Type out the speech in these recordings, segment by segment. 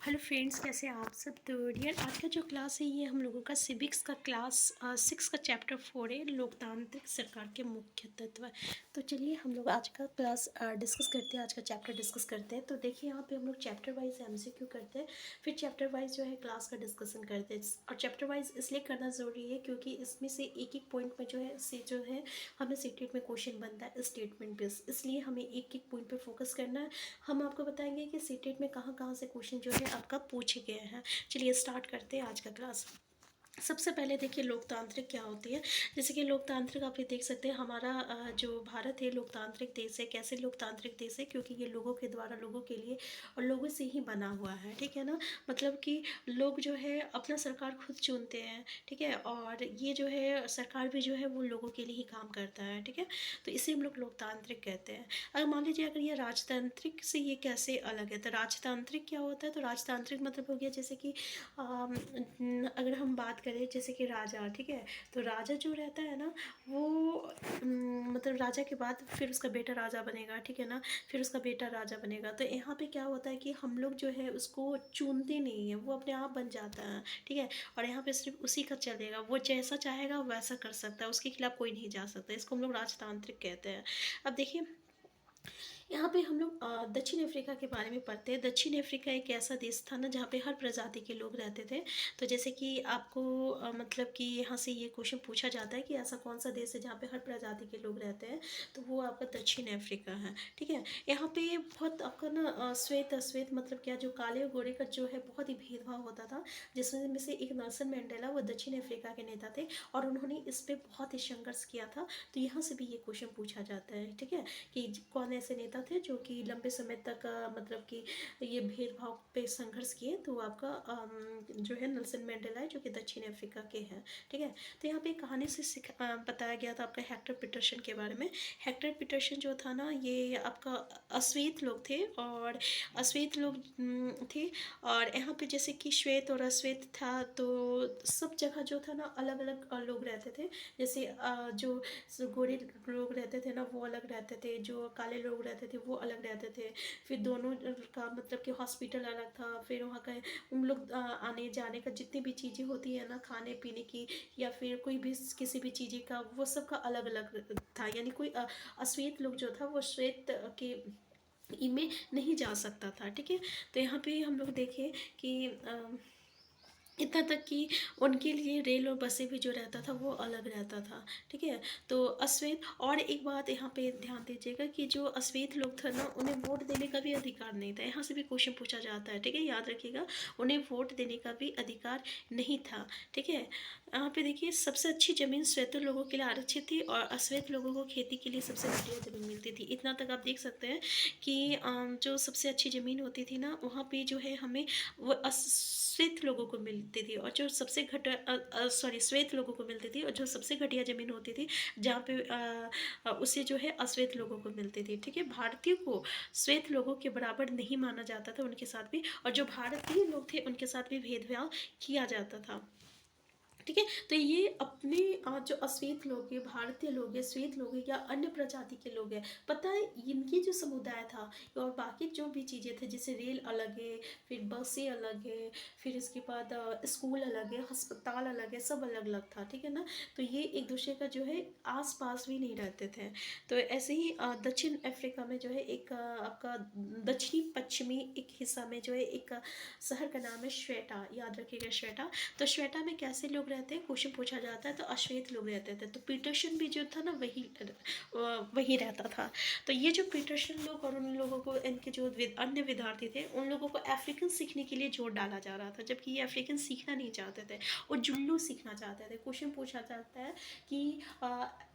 Hello friends, कैसे हैं आप सब। तो डियर, आज का जो क्लास है ये हम लोगों का सिविक्स का क्लास 6 का चैप्टर 4 है, लोकतांत्रिक सरकार के मुख्य तत्व। तो चलिए हम लोग आज का क्लास डिस्कस करते हैं, आज का चैप्टर डिस्कस करते हैं। तो देखिए यहाँ पे हम लोग चैप्टर वाइज एमसीक्यू करते हैं, फिर चैप्टर वाइज जो है क्लास का डिस्कशन करते हैं। और चैप्टर वाइज इसलिए करना ज़रूरी है क्योंकि इसमें से एक एक पॉइंट में जो है हमें सीटेट में क्वेश्चन बनता है स्टेटमेंट बेस, इसलिए हमें एक एक पॉइंट पर फोकस करना है। हम आपको बताएंगे कि सीटेट में कहाँ कहाँ से क्वेश्चन जो है आपका पूछे गए हैं। चलिए स्टार्ट करते हैं आज का क्लास। सबसे पहले देखिए लोकतांत्रिक क्या होती है। जैसे कि लोकतांत्रिक आप ये देख सकते हैं, हमारा जो भारत है लोकतांत्रिक देश है। कैसे लोकतांत्रिक देश है? क्योंकि ये लोगों के द्वारा, लोगों के लिए और लोगों से ही बना हुआ है, ठीक है ना। मतलब कि लोग जो है अपना सरकार खुद चुनते हैं, ठीक है। और ये जो है सरकार भी जो है वो लोगों के लिए ही काम करता है, ठीक है। तो इसे हम लोग लोकतांत्रिक कहते हैं। अगर मान लीजिए अगर ये राजतांत्रिक से ये कैसे अलग है, तो राजतांत्रिक क्या होता है? तो राजतांत्रिक मतलब हो गया जैसे कि अगर हम बात करें जैसे कि राजा, ठीक है। तो राजा जो रहता है ना वो मतलब राजा के बाद फिर उसका बेटा राजा बनेगा, ठीक है ना। फिर उसका बेटा राजा बनेगा। तो यहाँ पे क्या होता है कि हम लोग जो है उसको चुनते नहीं है, वो अपने आप बन जाता है, ठीक है। और यहाँ पे सिर्फ उसी का चलेगा, वो जैसा चाहेगा वैसा कर सकता है, उसके खिलाफ कोई नहीं जा सकता। इसको हम लोग राजतांत्रिक कहते हैं। अब देखिए यहाँ पे हम लोग दक्षिण अफ्रीका के बारे में पढ़ते हैं। दक्षिण अफ्रीका एक ऐसा देश था ना जहाँ पे हर प्रजाति के लोग रहते थे। तो जैसे कि आपको मतलब कि यहाँ से ये क्वेश्चन पूछा जाता है कि ऐसा कौन सा देश है जहाँ पे हर प्रजाति के लोग रहते हैं, तो वो आपका दक्षिण अफ्रीका है, ठीक है। यहाँ पे बहुत आपका ना श्वेत अश्वेत मतलब क्या, जो काले और गोरे का जो है बहुत ही भेदभाव होता था। जिसमें में से एक नेल्सन मंडेला, वो दक्षिण अफ्रीका के नेता थे और उन्होंने इस पर बहुत ही संघर्ष किया था। तो यहाँ से भी ये क्वेश्चन पूछा जाता है, ठीक है, कि कौन ऐसे नेता थे जो कि लंबे समय तक मतलब कि ये भेदभाव पे संघर्ष किए। तो आपका जो है नेल्सन मंडेला है जो कि दक्षिण अफ्रीका के हैं, ठीक है। तो यहाँ पे कहानी से बताया गया था आपका हेक्टर पीटरसन के बारे में। हेक्टर पीटरसन जो था ना ये आपका अश्वेत लोग थे, और अश्वेत लोग थे। और यहाँ पे जैसे कि श्वेत और अश्वेत था, तो सब जगह जो था ना अलग अलग लोग रहते थे। जैसे जो गोरे लोग रहते थे ना वो अलग रहते थे, जो काले लोग रहते थे वो अलग रहते थे। फिर दोनों का मतलब कि हॉस्पिटल अलग था। फिर वहाँ का उन लोग आने जाने का जितनी भी चीज़ें होती है ना, खाने पीने की या फिर कोई भी किसी भी चीज़ें का, वो सब का अलग अलग था। यानी कोई अश्वेत लोग जो था वो श्वेत के में नहीं जा सकता था, ठीक है। तो यहाँ पे हम लोग देखें कि इतना तक कि उनके लिए रेल और बसें भी जो रहता था वो अलग रहता था, ठीक है। तो अश्वेत, और एक बात यहाँ पे ध्यान दीजिएगा कि जो अश्वेत लोग थे ना उन्हें वोट देने का भी अधिकार नहीं था। यहाँ से भी क्वेश्चन पूछा जाता है, ठीक है, याद रखिएगा। उन्हें वोट देने का भी अधिकार नहीं था, ठीक है। यहाँ पे देखिए सबसे अच्छी ज़मीन श्वेत लोगों के लिए आरक्षित थी और अश्वेत लोगों को खेती के लिए सबसे घटिया ज़मीन मिलती थी। इतना तक आप देख सकते हैं कि जो सबसे अच्छी ज़मीन होती थी ना वहाँ पे जो है हमें वो श्वेत लोगों को मिलती थी, और जो सबसे श्वेत लोगों को मिलती थी, और जो सबसे घटिया ज़मीन होती थी जहाँ पे उसे जो है अश्वेत लोगों को मिलती थी, ठीक है। भारतीय को श्वेत लोगों के बराबर नहीं माना जाता था उनके साथ भी, और जो भारतीय लोग थे उनके साथ भी भेदभाव किया जाता था, ठीक है। तो ये अपने जो अश्वेत लोग हैं, भारतीय लोग हैं, श्वेत लोग हैं या अन्य प्रजाति के लोग हैं, पता है इनकी जो समुदाय था और बाकी जो भी चीज़ें थे, जैसे रेल अलग है, फिर बसें अलग है, फिर इसके बाद स्कूल अलग है, अस्पताल अलग है, सब अलग अलग था, ठीक है ना। तो ये एक दूसरे का जो है आस पास भी नहीं रहते थे। तो ऐसे ही दक्षिण अफ्रीका में जो है एक आपका दक्षिणी पश्चिमी एक हिस्सा में जो है एक शहर का नाम है श्वेटा, याद रखिएगा श्वेटा। तो श्वेटा में कैसे लोग रहते हैं, क्वेश्चन पूछा जाता है, तो अश्वेत लोग रहते थे। तो पीटरसन भी जो था ना वही रहता था। तो ये जो पीटरसन लोग और उन लोगों को, इनके जो अन्य विद्यार्थी थे उन लोगों को अफ्रीकन सीखने के लिए जोर डाला जा रहा था, जबकि ये अफ्रीकन सीखना नहीं चाहते थे, वो जुल्लू सीखना चाहते थे। क्वेश्चन पूछा जाता है कि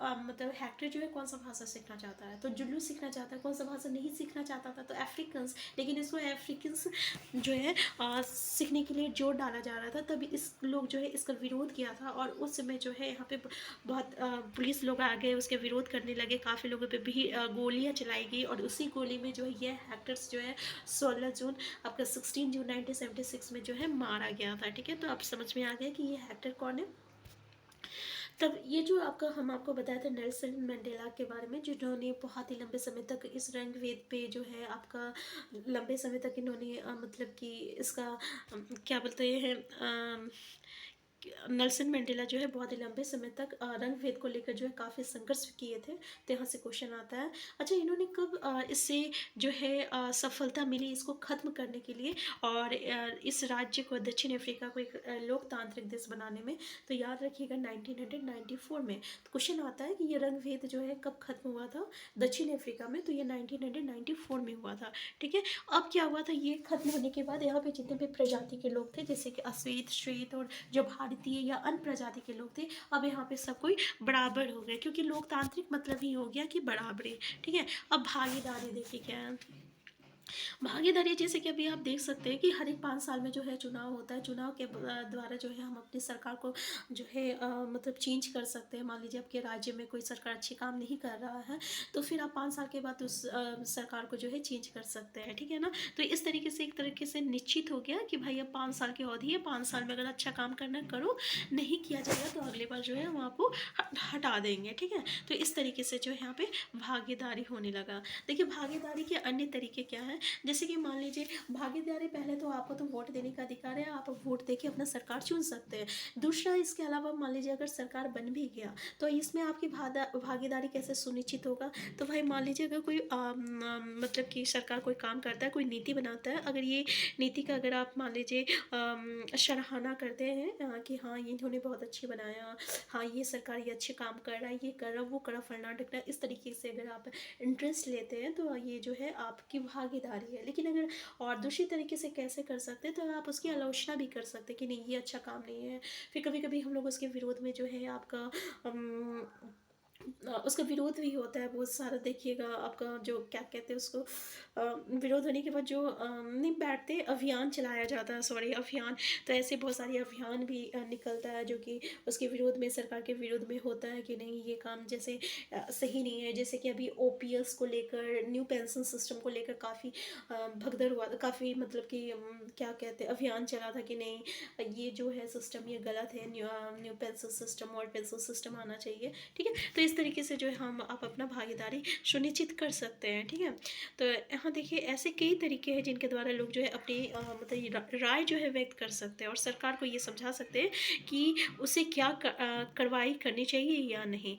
मतलब हेक्टर जो है कौन सा भाषा सीखना चाहता है, तो जुल्लू सीखना चाहता है। कौन सा भाषा नहीं सीखना चाहता था, तो अफ्रीकन्स। लेकिन इसको अफ्रीकन्स जो है सीखने के लिए जोर डाला जा रहा था, तभी इस लोग जो है इसका विरोध किया था। और उस समय जो है यहाँ पे बहुत पुलिस लोग आ गए, उसके विरोध करने लगे, काफ़ी लोगों पे भी गोलियाँ चलाई गई, और उसी गोली में जो है ये हेक्टर्स जो है 16 जून आपका 16 जून 1976 में जो है मारा गया था, ठीक है। तो आप समझ में आ गया कि ये हेक्टर कौन है। तब ये जो आपका हम आपको बताया था नेल्सन मंडेला के बारे में, जिन्होंने बहुत ही लंबे समय तक इस रंग भेद पे जो है आपका लंबे समय तक इन्होंने मतलब कि इसका क्या बोलते हैं नेल्सन मंडेला जो है बहुत ही लंबे समय तक रंग भेद को लेकर जो है काफ़ी संघर्ष किए थे। तो यहाँ से क्वेश्चन आता है, अच्छा इन्होंने कब इससे जो है सफलता मिली इसको ख़त्म करने के लिए और इस राज्य को दक्षिण अफ्रीका को एक लोकतांत्रिक देश बनाने में? तो याद रखिएगा 1994 में। तो क्वेश्चन आता है कि ये रंग भेद जो है कब खत्म हुआ था दक्षिण अफ्रीका में? तो ये 1994 में हुआ था। ठीक है, अब क्या हुआ था, ये खत्म होने के बाद यहाँ पे जितने भी प्रजाति के लोग थे, जैसे कि अश्वेत, श्वेत और जो भारतीय या अन्य प्रजाति के लोग थे, अब यहाँ पे सब कोई बराबर हो गए, क्योंकि लोकतांत्रिक मतलब ही हो गया कि बराबरी। ठीक है, अब भागीदारी देखिए क्या है। भागीदारी जैसे कि अभी आप देख सकते हैं कि हर एक 5 साल में जो है चुनाव होता है, चुनाव के द्वारा जो है हम अपनी सरकार को जो है मतलब चेंज कर सकते हैं। मान लीजिए आपके राज्य में कोई सरकार अच्छे काम नहीं कर रहा है, तो फिर आप 5 साल के बाद उस सरकार को जो है चेंज कर सकते हैं। ठीक है ना, तो इस तरीके से एक तरीके से निश्चित हो गया कि भाई अब 5 साल की अवधि है, 5 साल में अगर अच्छा काम करना करो, नहीं किया जाएगा तो अगले बार जो है हम आपको हटा देंगे। ठीक है, तो इस तरीके से जो है यहाँ पे भागीदारी होने लगा। देखिए भागीदारी के अन्य तरीके क्या है, जैसे कि मान लीजिए भागीदारी, पहले तो आपको तो वोट देने का अधिकार है, आप वोट देके अपना सरकार चुन सकते हैं। दूसरा, इसके अलावा मान लीजिए अगर सरकार बन भी गया तो इसमें आपकी भागीदारी कैसे सुनिश्चित होगा? तो भाई मान लीजिए अगर कोई मतलब कि सरकार कोई काम करता है, कोई नीति बनाता है, अगर ये नीति का अगर आप मान लीजिए सराहना करते हैं कि हाँ ये इन्होंने बहुत अच्छी बनाया, हाँ ये सरकार ये अच्छे काम कर रहा है, ये कर रहा वो कर रहा फलाना ढिकना, इस तरीके से अगर आप इंटरेस्ट लेते हैं तो ये जो है आपकी भागीदारी है। लेकिन अगर और दूसरी तरीके से कैसे कर सकते हैं, तो आप उसकी आलोचना भी कर सकते हैं कि नहीं ये अच्छा काम नहीं है। फिर कभी कभी हम लोग उसके विरोध में जो है आपका उसका विरोध भी होता है बहुत सारा। देखिएगा आपका जो क्या कहते हैं उसको विरोध होने के बाद जो नहीं बैठते, अभियान चलाया जाता है, सॉरी अभियान। तो ऐसे बहुत सारे अभियान भी निकलता है जो कि उसके विरोध में, सरकार के विरोध में होता है कि नहीं ये काम जैसे सही नहीं है। जैसे कि अभी ओपीएस को लेकर, न्यू पेंशन सिस्टम को लेकर काफ़ी भगदड़ हुआ था, काफ़ी मतलब कि क्या कहते हैं अभियान चला था कि नहीं ये जो है सिस्टम ये गलत है, न्यू पेंशन सिस्टम और पेंशन सिस्टम आना चाहिए। ठीक है, तो इस तरीके से जो है हम आप अपना भागीदारी सुनिश्चित कर सकते हैं। ठीक है, तो यहाँ देखिए ऐसे कई तरीके हैं जिनके द्वारा लोग जो है अपनी मतलब राय जो है व्यक्त कर सकते हैं और सरकार को ये समझा सकते हैं कि उसे क्या कार्रवाई करनी चाहिए या नहीं।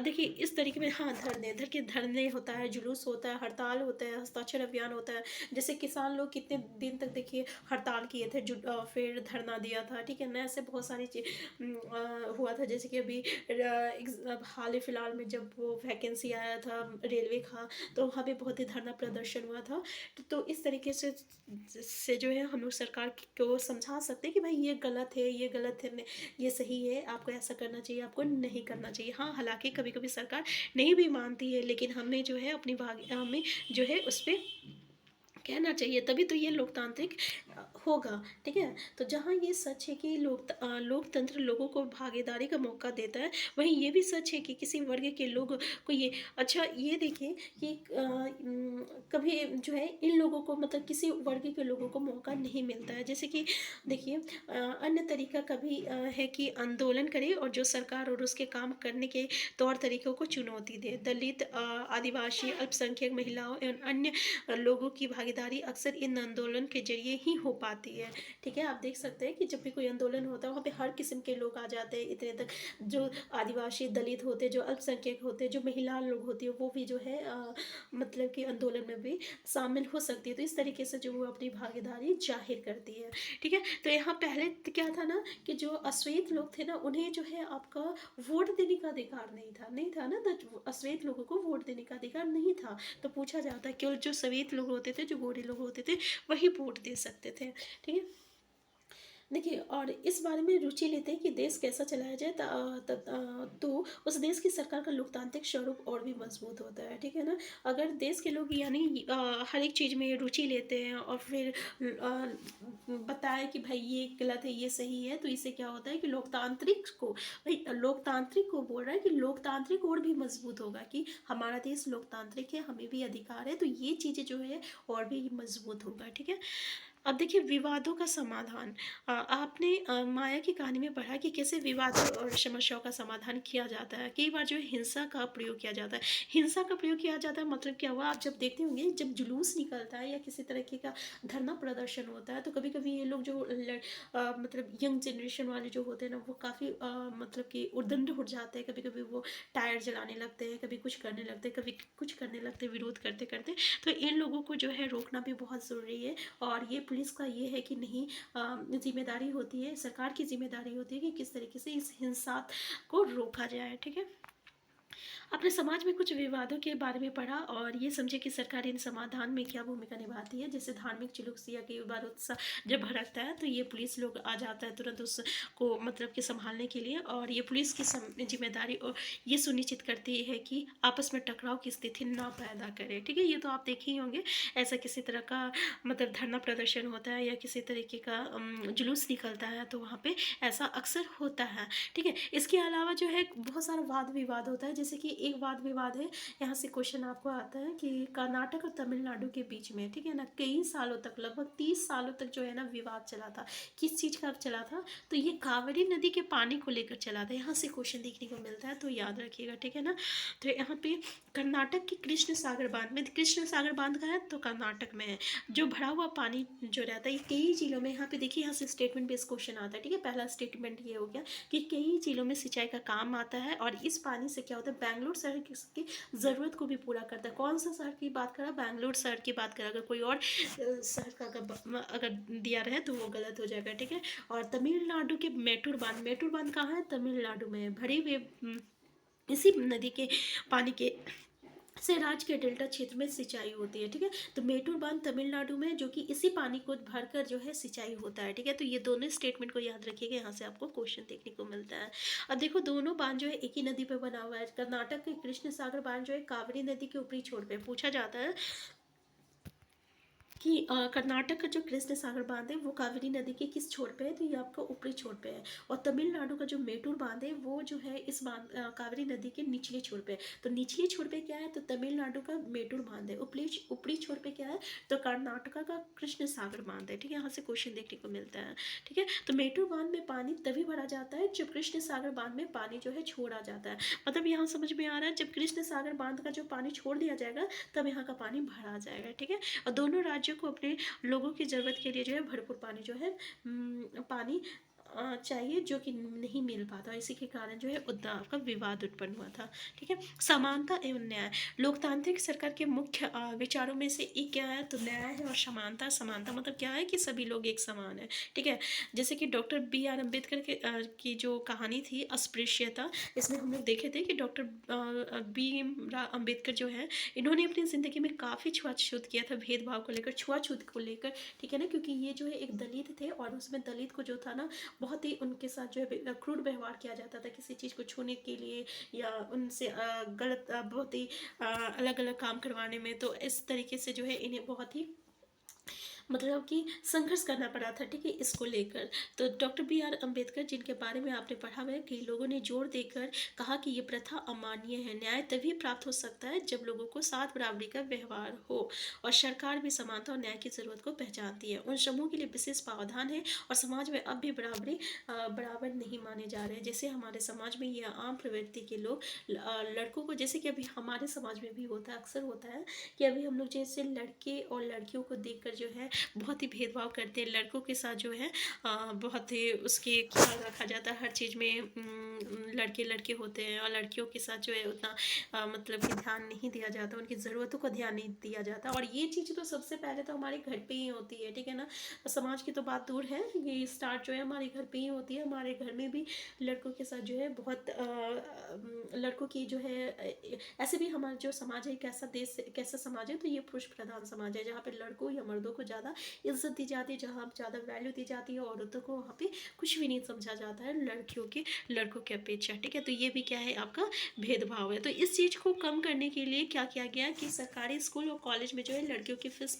देखिए इस तरीके में, हाँ धरने होता है, जुलूस होता है, हड़ताल होता है, हस्ताक्षर अभियान होता है। जैसे किसान लोग कितने दिन तक देखिए हड़ताल किए थे, फिर धरना दिया था। ठीक है ना, ऐसे बहुत सारी हुआ था। जैसे कि अभी हाल ही फिलहाल में जब वो वैकेंसी आया था रेलवे का, तो वहाँ पे बहुत ही धरना प्रदर्शन हुआ था। तो इस तरीके से जो है हम लोग सरकार को समझा सकते हैं कि भाई ये गलत है, ये गलत है, ये सही है, आपको ऐसा करना चाहिए, आपको नहीं करना चाहिए। हाँ हालांकि कभी कभी सरकार नहीं भी मानती है, लेकिन हमें जो है अपनी हमें जो है उस पर कहना चाहिए, तभी तो ये लोकतांत्रिक होगा। ठीक है, तो जहाँ ये सच है कि लोकतंत्र लोगों को भागीदारी का मौका देता है, वहीं ये भी सच है कि किसी वर्ग के लोग को ये, अच्छा ये देखिए कि कभी जो है इन लोगों को मतलब किसी वर्ग के लोगों को मौका नहीं मिलता है। जैसे कि देखिए अन्य तरीका कभी है कि आंदोलन करे और जो सरकार और उसके काम करने के तौर तरीकों को चुनौती दे। दलित, आदिवासी, अल्पसंख्यक, महिलाओं एवं अन्य लोगों की भागीदारी अक्सर इन आंदोलन के जरिए ही हो पाती है। ठीक है, आप देख सकते हैं कि जब भी कोई आंदोलन होता है वहाँ पे हर किस्म के लोग आ जाते हैं इतने तक, जो आदिवासी, दलित होते, जो अल्पसंख्यक होते, जो महिला लोग होती है, वो भी जो है मतलब कि आंदोलन में भी शामिल हो सकती है। तो इस तरीके से जो वो अपनी भागीदारी जाहिर करती है। ठीक है, तो यहाँ पहले क्या था ना कि जो अश्वेत लोग थे ना, उन्हें जो है आपका वोट देने का अधिकार नहीं था ना, तो अश्वेत लोगों को वोट देने का अधिकार नहीं था। तो पूछा जाता है केवल जो श्वेत लोग होते थे, जो गोरे लोग होते थे, वही वोट दे सकते थे। ठीक है, देखिए और इस बारे में रुचि लेते हैं कि देश कैसा चलाया जाए, तो उस देश की सरकार का लोकतांत्रिक स्वरूप और भी मजबूत होता है। ठीक है ना, अगर देश के लोग यानी हर एक चीज़ में रुचि लेते हैं और फिर बताएं कि भाई ये गलत है ये सही है, तो इससे क्या होता है कि लोकतांत्रिक को, भाई लोकतांत्रिक को बोल रहा है कि लोकतांत्रिक और भी मजबूत होगा कि हमारा देश लोकतांत्रिक है, हमें भी अधिकार है, तो ये चीज़ें जो है और भी मजबूत होगा। ठीक है, अब देखिए विवादों का समाधान। आपने माया की कहानी में पढ़ा कि कैसे विवादों और समस्याओं का समाधान किया जाता है। कई बार जो है हिंसा का प्रयोग किया जाता है। हिंसा का प्रयोग किया जाता है मतलब क्या हुआ, आप जब देखते होंगे जब जुलूस निकलता है या किसी तरीके का धरना प्रदर्शन होता है तो कभी कभी ये लोग जो मतलब यंग जनरेशन वाले जो होते हैं ना वो काफ़ी मतलब कि उद्दंड हो जाते हैं। कभी कभी वो टायर जलाने लगते हैं, कभी कुछ करने लगते हैं, कभी कुछ करने लगते हैं विरोध करते करते। तो इन लोगों को जो है रोकना भी बहुत ज़रूरी है। और ये पुलिस का ये है कि नहीं, जिम्मेदारी होती है, सरकार की जिम्मेदारी होती है कि किस तरीके से इस हिंसा को रोका जाए। ठीक है। अपने समाज में कुछ विवादों के बारे में पढ़ा और ये समझे कि सरकार इन समाधान में क्या भूमिका निभाती है। जैसे धार्मिक जुलूस या कई बार उत्साह जब भड़कता है तो ये पुलिस लोग आ जाता है तुरंत उसको मतलब कि संभालने के लिए। और ये पुलिस की जिम्मेदारी और ये सुनिश्चित करती है कि आपस में टकराव की स्थिति ना पैदा करे। ठीक है, ये तो आप देखे ही होंगे। ऐसा किसी तरह का मतलब धरना प्रदर्शन होता है या किसी तरीके का जुलूस निकलता है तो वहाँ पे ऐसा अक्सर होता है। ठीक है, इसके अलावा जो है बहुत सारा वाद विवाद होता है। जैसे कि एक वाद विवाद है, यहाँ से क्वेश्चन आपको आता है कि कर्नाटक और तमिलनाडु के बीच में, ठीक है ना, कई सालों तक लगभग 30 सालों तक जो है ना विवाद चला था। किस चीज़ का चला था, तो ये कावेरी नदी के पानी को लेकर चला था। यहाँ से क्वेश्चन देखने को मिलता है तो याद रखिएगा। ठीक है ना, तो यहाँ पे कर्नाटक की कृष्ण सागर बांध में, कृष्ण सागर बांध का है तो कर्नाटक में है, जो भरा हुआ पानी जो रहता है कई जिलों में। यहाँ पे देखिए, यहाँ से स्टेटमेंट बेस्ड क्वेश्चन आता है। ठीक है, पहला स्टेटमेंट ये हो गया कि कई जिलों में सिंचाई का काम आता है और इस पानी से क्या होता है, बेंगलुरु शहर की ज़रूरत को भी पूरा करता है। कौन सा शहर की बात करा, बेंगलुरु शहर की बात करा। अगर कोई और शहर का अगर दिया रहे तो वो गलत हो जाएगा। ठीक है, और तमिलनाडु के मेटूर बांध, मेटूर बांध कहाँ है, तमिलनाडु में। भरे हुए इसी नदी के पानी के से राज्य के डेल्टा क्षेत्र में सिंचाई होती है। ठीक है, तो मेटूर बांध तमिलनाडु में, जो कि इसी पानी को भरकर जो है सिंचाई होता है। ठीक है, तो ये दोनों स्टेटमेंट को याद रखिएगा, यहाँ से आपको क्वेश्चन देखने को मिलता है। अब देखो दोनों बांध जो है एक ही नदी पर बना हुआ है। कर्नाटक के कृष्ण सागर बांध जो है कावेरी नदी के ऊपरी छोर पे पूछा जाता है कि कर्नाटक का जो कृष्ण सागर बांध है वो कावेरी नदी के किस छोर पे है, तो ये आपका ऊपरी छोर पे है। और तमिलनाडु का जो मेटूर बांध है वो जो है इस बांध कावेरी नदी के निचले छोर पे है। तो निचले छोर पे क्या है, तो तमिलनाडु का मेटूर बांध है। ऊपरी ऊपरी छोर पे क्या है, तो कर्नाटका का कृष्ण सागर बांध है। ठीक है, यहाँ से क्वेश्चन देखने को मिलता है। ठीक है, तो मेटूर बांध में पानी तभी भरा जाता है जब कृष्ण सागर बांध में पानी जो है छोड़ा जाता है। मतलब यहाँ समझ में आ रहा है, जब कृष्ण सागर बांध का जो पानी छोड़ दिया जाएगा तब यहाँ का पानी भरा जाएगा। ठीक है, और दोनों राज्यों को अपने लोगों की ज़रूरत के लिए जो है भरपूर पानी जो है पानी चाहिए, जो कि नहीं मिल पाता। इसी के कारण जो है उद्दाव का विवाद उत्पन्न हुआ था। ठीक है, समानता एवं न्याय लोकतांत्रिक सरकार के मुख्य विचारों में से एक क्या है, तो न्याय है और समानता। समानता मतलब क्या है कि सभी लोग एक समान है। ठीक है, जैसे कि डॉक्टर बी आर अम्बेडकर के की जो कहानी थी अस्पृश्यता, इसमें हम लोग देखे थे कि डॉक्टर बी अम्बेडकर जो है इन्होंने अपनी ज़िंदगी में काफ़ी छुआछूत किया था, भेदभाव को लेकर, छुआछूत को लेकर। ठीक है ना, क्योंकि ये जो है एक दलित थे और उसमें दलित को जो था ना बहुत ही उनके साथ जो है क्रूर व्यवहार किया जाता था किसी चीज़ को छूने के लिए या उनसे गलत बहुत ही अलग अलग काम करवाने में। तो इस तरीके से जो है इन्हें बहुत ही मतलब कि संघर्ष करना पड़ा था। ठीक है, इसको लेकर। तो डॉक्टर बी आर अम्बेडकर जिनके बारे में आपने पढ़ा हुआ है, कई लोगों ने जोर देकर कहा कि ये प्रथा अमान्य है। न्याय तभी प्राप्त हो सकता है जब लोगों को साथ बराबरी का व्यवहार हो और सरकार भी समानता और न्याय की जरूरत को पहचानती है। उन समूह के लिए विशेष प्रावधान है और समाज में अब भी बराबरी बराबर नहीं माने जा रहे हैं। जैसे हमारे समाज में यह आम प्रवृत्ति के लोग लड़कों को, जैसे कि अभी हमारे समाज में भी होता है, अक्सर होता है कि अभी हम लोग जैसे लड़के और लड़कियों को देखकर जो है बहुत ही भेदभाव करते हैं। लड़कों के साथ जो है बहुत ही उसके ख्याल रखा जाता है हर चीज़ में। लड़के लड़के होते हैं और लड़कियों के साथ जो है उतना मतलब कि ध्यान नहीं दिया जाता, उनकी ज़रूरतों को ध्यान नहीं दिया जाता। और ये चीज़ तो सबसे पहले तो हमारे घर पे ही होती है। ठीक है ना, समाज की तो बात दूर है, ये स्टार्ट जो है हमारे घर पे ही होती है। हमारे घर में भी लड़कों के साथ जो है बहुत लड़कों की जो है ऐसे भी हमारा जो समाज है कैसा देश कैसा समाज है, तो ये पुरुष प्रधान समाज है जहाँ पे लड़कों या मर्दों को ज़्यादा इज्जत दी जाती है, जहाँ ज़्यादा वैल्यू दी जाती है। औरतों को वहाँ पे कुछ भी नहीं समझा जाता है लड़कियों के लड़कों के अपेक्षा। ठीक है, तो ये भी क्या है, आपका भेदभाव है। तो इस चीज़ को कम करने के लिए क्या किया गया कि सरकारी स्कूल और कॉलेज में जो है लड़कियों की फीस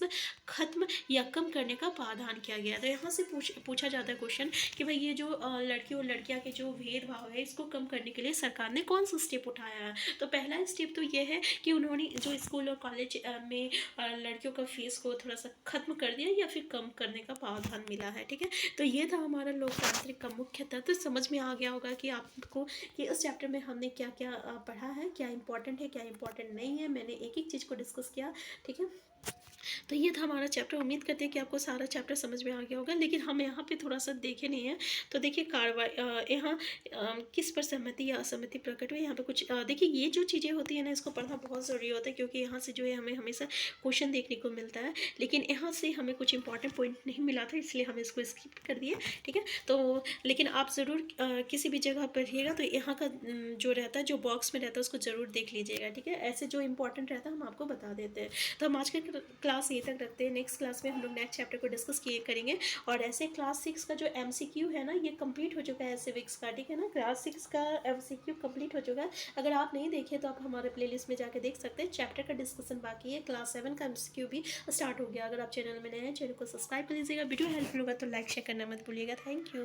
खत्म या कम करने का प्रावधान किया गया। तो यहाँ से पूछा जाता है क्वेश्चन कि भाई ये जो लड़की और लड़कियाँ के जो भेदभाव है इसको कम करने के लिए सरकार ने कौन सा स्टेप उठाया है। तो पहला स्टेप तो ये है कि उन्होंने जो स्कूल और कॉलेज में लड़कियों का फीस को थोड़ा सा खत्म कर कर दिया या फिर कम करने का प्रावधान मिला है। ठीक है, तो ये था हमारा लोकतांत्रिक का मुख्य तत्व। तो समझ में आ गया होगा कि आपको कि इस चैप्टर में हमने क्या क्या पढ़ा है, क्या इंपॉर्टेंट है, क्या इंपॉर्टेंट नहीं है। मैंने एक एक चीज़ को डिस्कस किया। ठीक है, तो ये था हमारा चैप्टर। उम्मीद करते हैं कि आपको सारा चैप्टर समझ में आ गया होगा। लेकिन हम यहाँ पे थोड़ा सा देखे नहीं है। तो देखिए कार्रवाई यहाँ किस पर सहमति या असहमति प्रकट हुई। यहाँ पे कुछ देखिए ये जो चीज़ें होती है ना, इसको पढ़ना बहुत ज़रूरी होता है, क्योंकि यहाँ से जो है हमें हमेशा क्वेश्चन देखने को मिलता है। लेकिन यहाँ से हमें कुछ इंपॉर्टेंट पॉइंट नहीं मिला था, इसलिए हम इसको स्किप कर दिए। ठीक है, तो लेकिन आप ज़रूर किसी भी जगह पढ़िएगा तो यहाँ का जो रहता है, जो बॉक्स में रहता है, उसको ज़रूर देख लीजिएगा। ठीक है, ऐसे जो इंपॉर्टेंट रहता है हम आपको बता देते हैं। तो हम आज का क्लास ये तक रखते हैं। नेक्स्ट क्लास में हम लोग नेक्स्ट चैप्टर को डिस्कस किए करेंगे। और ऐसे क्लास 6 का जो MCQ है ना, ये कंप्लीट हो चुका है सिविक्स का। ठीक है ना, क्लास 6 का MCQ कंप्लीट हो चुका है। अगर आप नहीं देखे तो आप हमारे प्लेलिस्ट में जाके देख सकते हैं। चैप्टर का डिस्कशन बाकी है। क्लास 7 का MCQ भी स्टार्ट हो गया। अगर आप चैनल में नए हैं, चैनल को सब्सक्राइब कर लीजिएगा। वीडियो हेल्पफुल होगा तो लाइक शेयर करना मत भूलिएगा। Thank you.